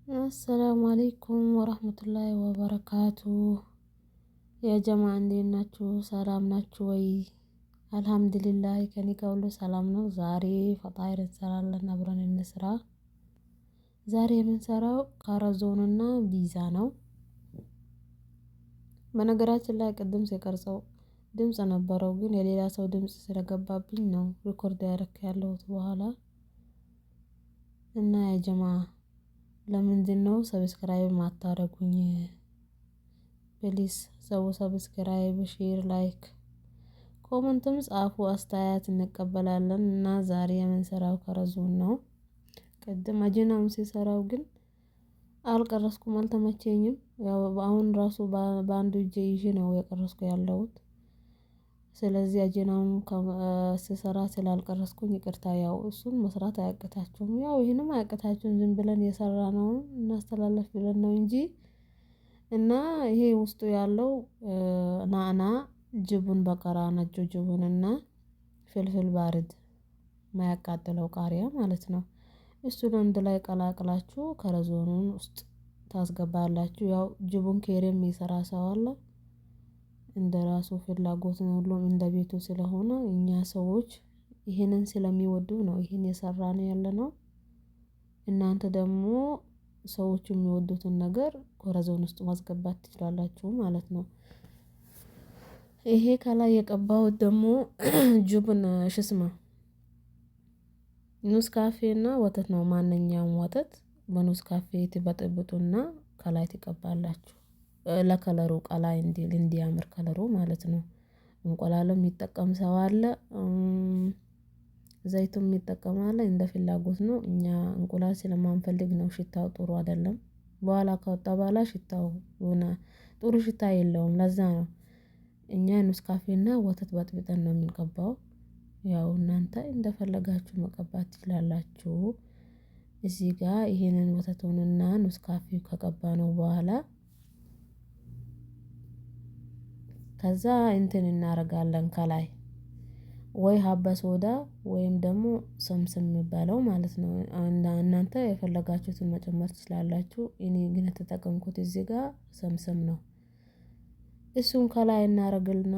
السلام عليكم ورحمة الله وبركاته. يا جماعة እንዴት ናችሁ? ሰላም ናችሁ ወይ? አልሐምዱሊላህ ከኔ ጋር ሁሉ ሰላም ነው። ዛሬ ፈጣይር እንሰራለን አብረን እንስራ። ዛሬ የምንሰራው ካራዞንና ቢዛ ነው። በነገራችን ላይ ቅድም ሲቀርጸው ድምጽ ነበረው ግን የሌላ ሰው ድምጽ ስለገባብኝ ነው ሪኮርድ ያደረኩት በኋላ እና ያ ጀማዓ ለምንድነው ሰብስክራይብ ማታረጉኝ? ፕሊስ ሰብስክራይብ፣ ሼር፣ ላይክ፣ ኮሜንትም ጻፉ። አስተያየት እንቀበላለን እና ዛሬ የምንሰራው ካራዞን ነው። ቅድም አጂናውን ሲሰራው ግን አልቀረስኩም፣ አልተመቸኝም። ያው አሁን ራሱ በአንዱ እጄ ይዤ ነው የቀረስኩ ያለሁት። ስለዚህ አጂናውን ስሰራ ስላልቀረስኩኝ ይቅርታ። ያው እሱን መስራት አያቅታችሁም፣ ያው ይሄንም አያቅታችሁም። ዝም ብለን የሰራነው እናስተላልፍ ብለን ነው እንጂ እና ይሄ ውስጡ ያለው ናና ጅቡን በቀራ ነጭ ጅቡንና ፍልፍል ባርድ ማያቃጥለው ቃሪያ ማለት ነው። እሱን አንድ ላይ ቀላቅላችሁ ካራዞኑን ውስጥ ታስገባላችሁ። ያው ጅቡን ኬሬም የሚሰራ ሰው አለ። እንደራሱ ፍላጎት ነው፣ ሁሉም እንደ ቤቱ ስለሆነ እኛ ሰዎች ይሄንን ስለሚወዱ ነው ይሄን የሰራን ያለነው። እናንተ ደግሞ ሰዎች የሚወዱትን ነገር ካራዞን ውስጥ ማስገባት ትችላላችሁ ማለት ነው። ይሄ ከላይ የቀባሁት ደግሞ ጅቡን ሽስማ ኑስ ካፌና ወተት ነው። ማንኛውም ወተት በኑስ ካፌ ትበጠብጡና ከላይ ትቀባላችሁ። ለከለሩ ቀላ እንዲያምር ከለሩ ማለት ነው። እንቁላልም የሚጠቀም ሰው አለ፣ ዘይቱም የሚጠቀም አለ። እንደ ፍላጎት ነው። እኛ እንቁላል ስለማንፈልግ ነው፣ ሽታው ጥሩ አይደለም። በኋላ ከወጣ በኋላ ሽታው ጥሩ ሽታ የለውም። ለዛ ነው እኛ ኑስ ካፌና ወተት በጥብጠን ነው የምንቀባው። ያው እናንተ እንደፈለጋችሁ መቀባት ትችላላችሁ። እዚህ ጋር ይሄንን ወተቱንና ኑስ ካፌው ከቀባነው በኋላ ከዛ እንትን እናደርጋለን ከላይ ወይ ሀባ ሶዳ ወይም ደግሞ ሰምሰም የሚባለው ማለት ነው። እናንተ የፈለጋችሁትን መጨመር ትችላላችሁ። እኔ ግን የተጠቀምኩት እዚህ ጋር ሰምሰም ነው። እሱን ከላይ እናደርግልና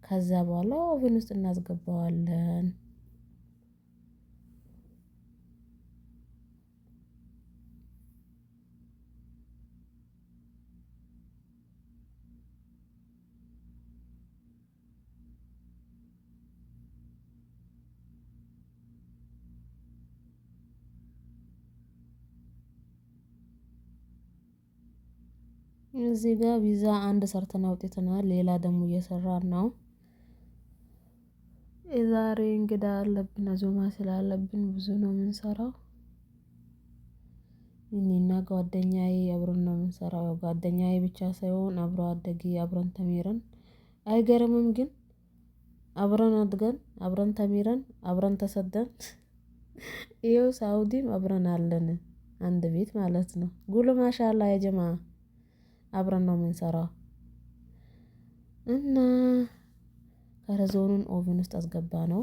ከዛ በኋላ ኦቨን ውስጥ እናስገባዋለን። እዚህ ጋር ቢዛ አንድ ሰርተን አውጥተናል። ሌላ ደግሞ እየሰራን ነው። የዛሬ እንግዳ አለብን፣ አዞማ ስላለብን ብዙ ነው የምንሰራው። እኔና ጓደኛዬ አብረን ነው የምንሰራው። ጓደኛዬ ብቻ ሳይሆን አብሮ አደጊ አብረን ተሚረን። አይገርምም ግን አብረን አድገን አብረን ተሚረን አብረን ተሰደን ይኸው ሳውዲም አብረን አለን፣ አንድ ቤት ማለት ነው። ጉሉ ማሻአላ ያ ጀማዓ አብረን ነው የምንሰራው። እና ካራዞኑን ኦቨን ውስጥ አስገባ ነው።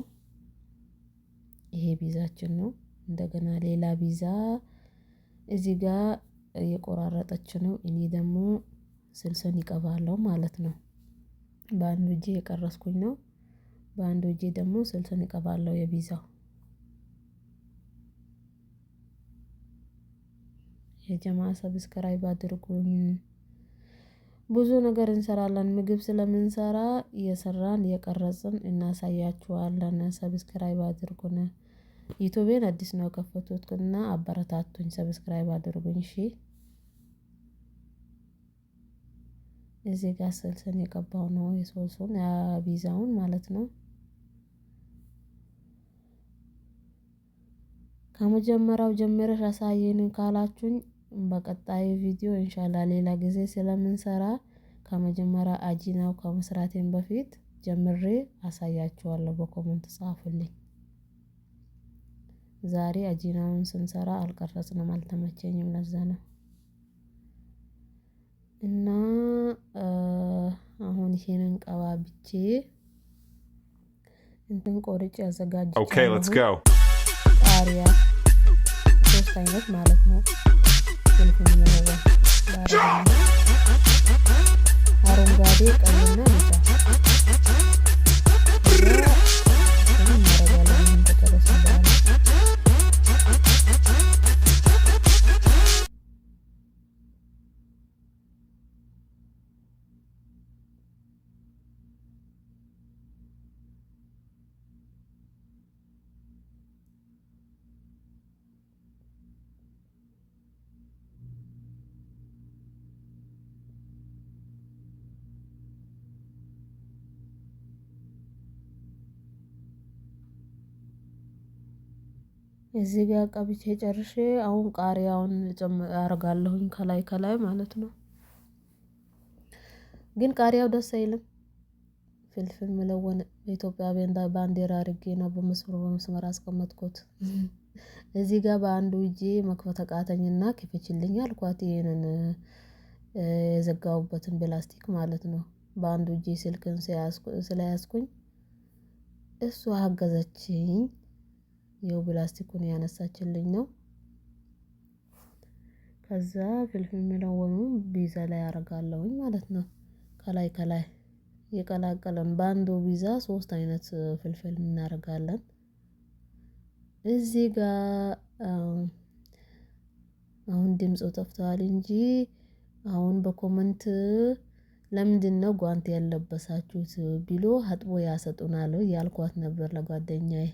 ይሄ ቢዛችን ነው። እንደገና ሌላ ቢዛ እዚህ ጋር እየቆራረጠች ነው። እኔ ደግሞ ስልስን ይቀባለሁ ማለት ነው። በአንዱ እጄ የቀረስኩኝ ነው፣ በአንዱ እጄ ደግሞ ስልስን ይቀባለሁ የቢዛው። የጀማዓ ሰብስክራይብ አድርጉኝ። ብዙ ነገር እንሰራለን። ምግብ ስለምንሰራ እየሰራን እየቀረጽን እናሳያችኋለን። ሰብስክራይብ አድርጉን። ዩቲዩብን አዲስ ነው ከፈቱትና አበረታቱኝ፣ ሰብስክራይብ አድርጉኝ። እሺ እዚህ ጋር ስልስን የቀባው ነው፣ የሶሱን ቢዛውን ማለት ነው። ከመጀመሪያው ጀምረሽ አሳየን ካላችሁኝ በቀጣይ ቪዲዮ ኢንሻአላህ ሌላ ጊዜ ስለምንሰራ ከመጀመሪያ አጂናው ከመስራቴን በፊት ጀምሬ አሳያችኋለሁ። በኮሜንት ጻፉልኝ። ዛሬ አጂናውን ስንሰራ አልቀረጽንም፣ አልተመቸኝም፣ ለዛ ነው። እና አሁን ይሄንን ቀባብቼ እንትን ቆርጬ አዘጋጅቻለሁ። Okay, let's go. ቃሪያ 3 አይነት ማለት ነው። ፍልፍል ምለውን ላረግና አረንጓዴ ቀይና ቢጫ እናረጋለን። ይህን ከጨረስን በኋላ እዚህ ጋር ቀብቼ ጨርሼ አሁን ቃሪያውን አረጋለሁኝ ከላይ ከላይ ማለት ነው። ግን ቃሪያው ደስ አይልም። ፍልፍል ምለውን በኢትዮጵያ ባንዲራ አድርጌ ነው በመስመር አስቀመጥኩት። እዚህ ጋር በአንዱ እጄ መክፈት አቃተኝና ክፈችልኝ አልኳት። ይሄንን የዘጋሁበትን ፕላስቲክ ማለት ነው። በአንዱ እጄ ስልክን ስለያዝኩኝ እሷ አገዘችኝ። ይኸው ፕላስቲኩን ያነሳችልኝ ነው። ከዛ ፍልፍል ምለውኑን ቢዛ ላይ አረጋለሁኝ ማለት ነው። ከላይ ከላይ የቀላቀለን በአንዱ ቢዛ 3 አይነት ፍልፍል እናደርጋለን። እዚህ ጋር አሁን ድምፁ ጠፍቷል እንጂ አሁን በኮመንት ለምንድነው ጓንት ያለበሳችሁት ቢሎ አጥቦ ያሰጡናል ያልኳት ነበር ለጓደኛዬ።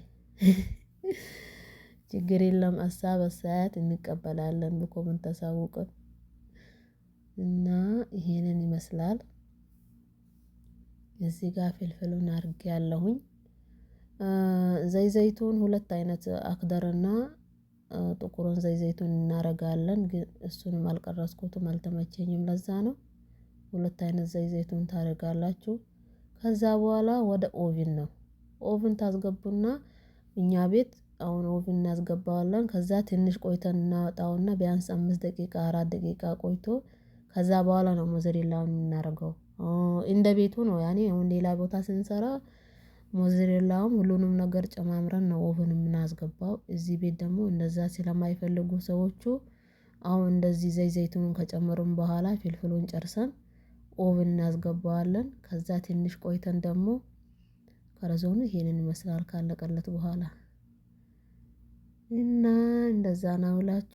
ችግር የለም ሀሳብ አስተያየት እንቀበላለን በኮመንት አሳውቁን። እና ይሄንን ይመስላል። እዚህ ጋር ፍልፍሉን አድርጌያለሁኝ። ዘይቱን 2 አይነት አክደርና ጥቁሩን ዘይቱን እናረጋለን። ግን እሱንም አልቀረስኩትም አልተመቸኝም ለዛ ነው። 2 አይነት ዘይቱን ታረጋላችሁ። ከዛ በኋላ ወደ ኦቭን ነው። ኦቭን ታስገቡና እኛ ቤት አሁን ኦቭን እናስገባዋለን። ከዛ ትንሽ ቆይተን እናወጣውና ቢያንስ 5 ደቂቃ 4 ደቂቃ ቆይቶ ከዛ በኋላ ነው ሞዘሬላውን የምናደርገው። እንደ ቤቱ ነው ያኔ አሁን ሌላ ቦታ ስንሰራ ሞዘሬላውም ሁሉንም ነገር ጨማምረን ነው ኦቭን የምናስገባው። እዚህ ቤት ደግሞ እንደዛ ስለማይፈልጉ ሰዎቹ አሁን እንደዚህ ዘይቱን ከጨመሩን በኋላ ፍልፍሉን ጨርሰን ኦቭን እናስገባዋለን። ከዛ ትንሽ ቆይተን ደግሞ ከረዞኑ ይሄንን ይመስላል ካለቀለት በኋላ እና እንደዛ ነው እላችሁ